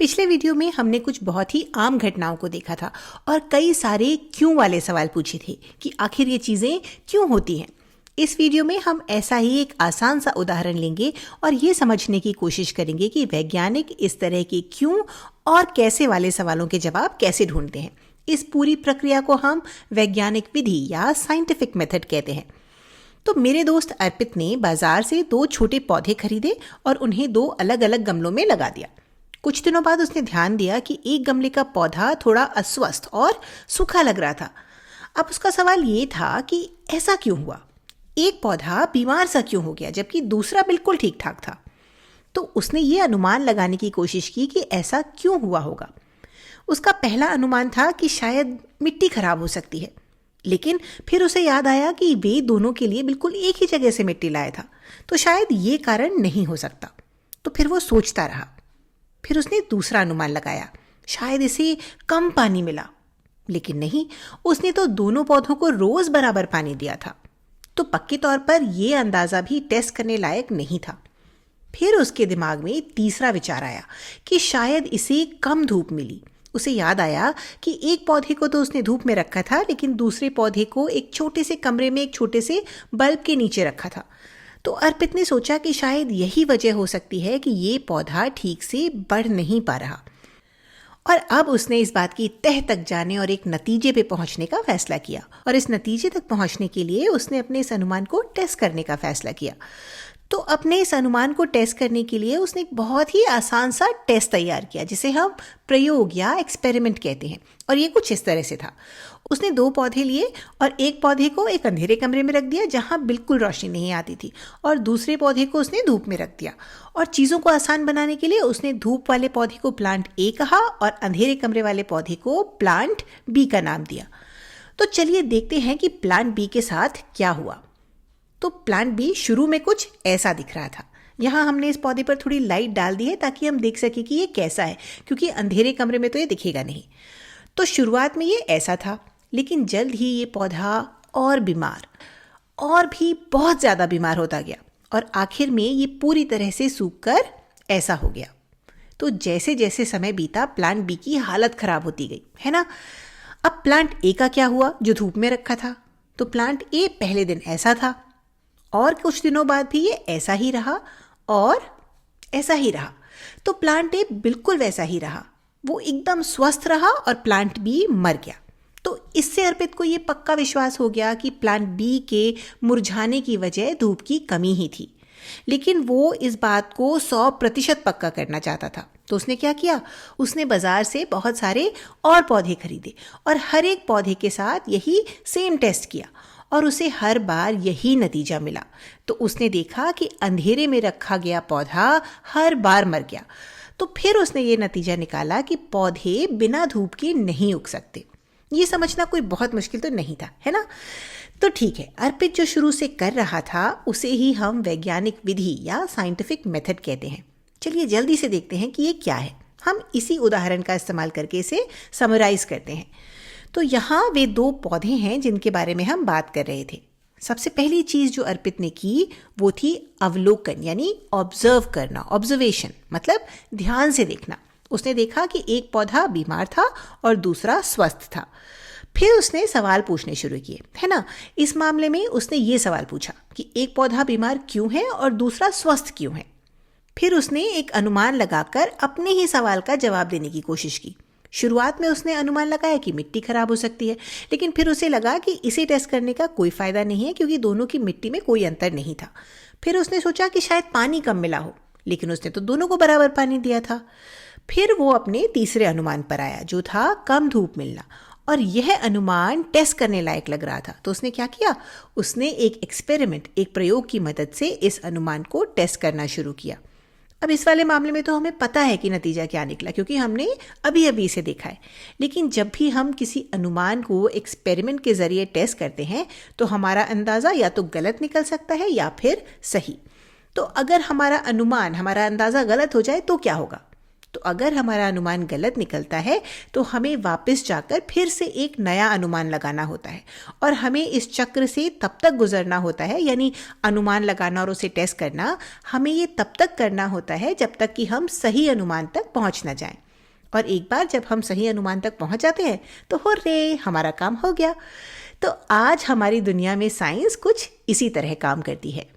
पिछले वीडियो में हमने कुछ बहुत ही आम घटनाओं को देखा था और कई सारे क्यों वाले सवाल पूछे थे कि आखिर ये चीजें क्यों होती हैं। इस वीडियो में हम ऐसा ही एक आसान सा उदाहरण लेंगे और ये समझने की कोशिश करेंगे कि वैज्ञानिक इस तरह के क्यों और कैसे वाले सवालों के जवाब कैसे ढूंढते हैं। इस पूरी प्रक्रिया को हम वैज्ञानिक विधि या साइंटिफिक मेथड कहते हैं। तो मेरे दोस्त अर्पित ने बाजार से 2 छोटे पौधे खरीदे और उन्हें 2 अलग अलग गमलों में लगा दिया। कुछ दिनों बाद उसने ध्यान दिया कि एक गमले का पौधा थोड़ा अस्वस्थ और सूखा लग रहा था। अब उसका सवाल ये था कि ऐसा क्यों हुआ, एक पौधा बीमार सा क्यों हो गया जबकि दूसरा बिल्कुल ठीक ठाक था। तो उसने ये अनुमान लगाने की कोशिश की कि ऐसा क्यों हुआ होगा। उसका पहला अनुमान था कि शायद मिट्टी खराब हो सकती है, लेकिन फिर उसे याद आया कि वे दोनों के लिए बिल्कुल एक ही जगह से मिट्टी लाया था, तो शायद ये कारण नहीं हो सकता। तो फिर वो सोचता रहा। फिर उसने दूसरा अनुमान लगाया, शायद इसे कम पानी मिला, लेकिन नहीं, उसने तो दोनों पौधों को रोज बराबर पानी दिया था, तो पक्के तौर पर यह अंदाजा भी टेस्ट करने लायक नहीं था। फिर उसके दिमाग में तीसरा विचार आया कि शायद इसे कम धूप मिली। उसे याद आया कि एक पौधे को तो उसने धूप में रखा था, लेकिन दूसरे पौधे को एक छोटे से कमरे में एक छोटे से बल्ब के नीचे रखा था। तो अर्पित ने सोचा कि शायद यही वजह हो सकती है कि ये पौधा ठीक से बढ़ नहीं पा रहा। और अब उसने इस बात की तह तक जाने और एक नतीजे पे पहुंचने का फैसला किया। और इस नतीजे तक पहुंचने के लिए उसने अपने इस अनुमान को टेस्ट करने का फैसला किया। तो अपने इस अनुमान को टेस्ट करने के लिए उसने एक बहुत ही आसान सा टेस्ट तैयार किया, जिसे हम प्रयोग या एक्सपेरिमेंट कहते हैं। और ये कुछ इस तरह से था। उसने 2 पौधे लिए और एक पौधे को एक अंधेरे कमरे में रख दिया जहां बिल्कुल रोशनी नहीं आती थी, और दूसरे पौधे को उसने धूप में रख दिया। और चीज़ों को आसान बनाने के लिए उसने धूप वाले पौधे को प्लांट ए कहा और अंधेरे कमरे वाले पौधे को प्लांट बी का नाम दिया। तो चलिए देखते हैं कि प्लांट बी के साथ क्या हुआ। तो प्लांट बी शुरू में कुछ ऐसा दिख रहा था। यहाँ हमने इस पौधे पर थोड़ी लाइट डाल दी है ताकि हम देख सकें कि ये कैसा है, क्योंकि अंधेरे कमरे में तो ये दिखेगा नहीं। तो शुरुआत में ये ऐसा था, लेकिन जल्द ही ये पौधा और बीमार और भी बहुत ज़्यादा बीमार होता गया और आखिर में ये पूरी तरह से सूख कर ऐसा हो गया। तो जैसे जैसे समय बीता प्लांट बी की हालत खराब होती गई, है ना। अब प्लांट ए का क्या हुआ जो धूप में रखा था। तो प्लांट ए पहले दिन ऐसा था और कुछ दिनों बाद भी ये ऐसा ही रहा और ऐसा ही रहा। तो प्लांट ए बिल्कुल वैसा ही रहा, वो एकदम स्वस्थ रहा और प्लांट बी मर गया। तो इससे अर्पित को ये पक्का विश्वास हो गया कि प्लांट बी के मुरझाने की वजह धूप की कमी ही थी, लेकिन वो इस बात को 100% पक्का करना चाहता था। तो उसने क्या किया, उसने बाजार से बहुत सारे और पौधे खरीदे और हर एक पौधे के साथ यही सेम टेस्ट किया और उसे हर बार यही नतीजा मिला। तो उसने देखा कि अंधेरे में रखा गया पौधा हर बार मर गया। तो फिर उसने ये नतीजा निकाला कि पौधे बिना धूप के नहीं उग सकते। ये समझना कोई बहुत मुश्किल तो नहीं था, है ना। तो ठीक है, अर्पित जो शुरू से कर रहा था उसे ही हम वैज्ञानिक विधि या साइंटिफिक मेथड कहते हैं। चलिए जल्दी से देखते हैं कि ये क्या है। हम इसी उदाहरण का इस्तेमाल करके इसे समराइज करते हैं। तो यहाँ वे 2 पौधे हैं जिनके बारे में हम बात कर रहे थे। सबसे पहली चीज जो अर्पित ने की वो थी अवलोकन, यानी ऑब्जर्व करना। ऑब्जर्वेशन मतलब ध्यान से देखना। उसने देखा कि एक पौधा बीमार था और दूसरा स्वस्थ था। फिर उसने सवाल पूछने शुरू किए, है ना। इस मामले में उसने ये सवाल पूछा कि एक पौधा बीमार क्यों है और दूसरा स्वस्थ क्यों है। फिर उसने एक अनुमान लगाकर अपने ही सवाल का जवाब देने की कोशिश की। शुरुआत में उसने अनुमान लगाया कि मिट्टी खराब हो सकती है, लेकिन फिर उसे लगा कि इसे टेस्ट करने का कोई फायदा नहीं है क्योंकि दोनों की मिट्टी में कोई अंतर नहीं था। फिर उसने सोचा कि शायद पानी कम मिला हो, लेकिन उसने तो दोनों को बराबर पानी दिया था। फिर वो अपने तीसरे अनुमान पर आया जो था कम धूप मिलना, और यह अनुमान टेस्ट करने लायक लग रहा था। तो उसने क्या किया, उसने एक एक्सपेरिमेंट, एक प्रयोग की मदद से इस अनुमान को टेस्ट करना शुरू किया। अब इस वाले मामले में तो हमें पता है कि नतीजा क्या निकला क्योंकि हमने अभी अभी इसे देखा है। लेकिन जब भी हम किसी अनुमान को एक्सपेरिमेंट के जरिए टेस्ट करते हैं तो हमारा अंदाज़ा या तो गलत निकल सकता है या फिर सही। तो अगर हमारा अनुमान, हमारा अंदाज़ा गलत हो जाए तो क्या होगा। तो अगर हमारा अनुमान गलत निकलता है तो हमें वापस जाकर फिर से एक नया अनुमान लगाना होता है और हमें इस चक्र से तब तक गुजरना होता है, यानी अनुमान लगाना और उसे टेस्ट करना, हमें ये तब तक करना होता है जब तक कि हम सही अनुमान तक पहुंच ना जाएं। और एक बार जब हम सही अनुमान तक पहुंच जाते हैं तो हो रे, हमारा काम हो गया। तो आज हमारी दुनिया में साइंस कुछ इसी तरह काम करती है।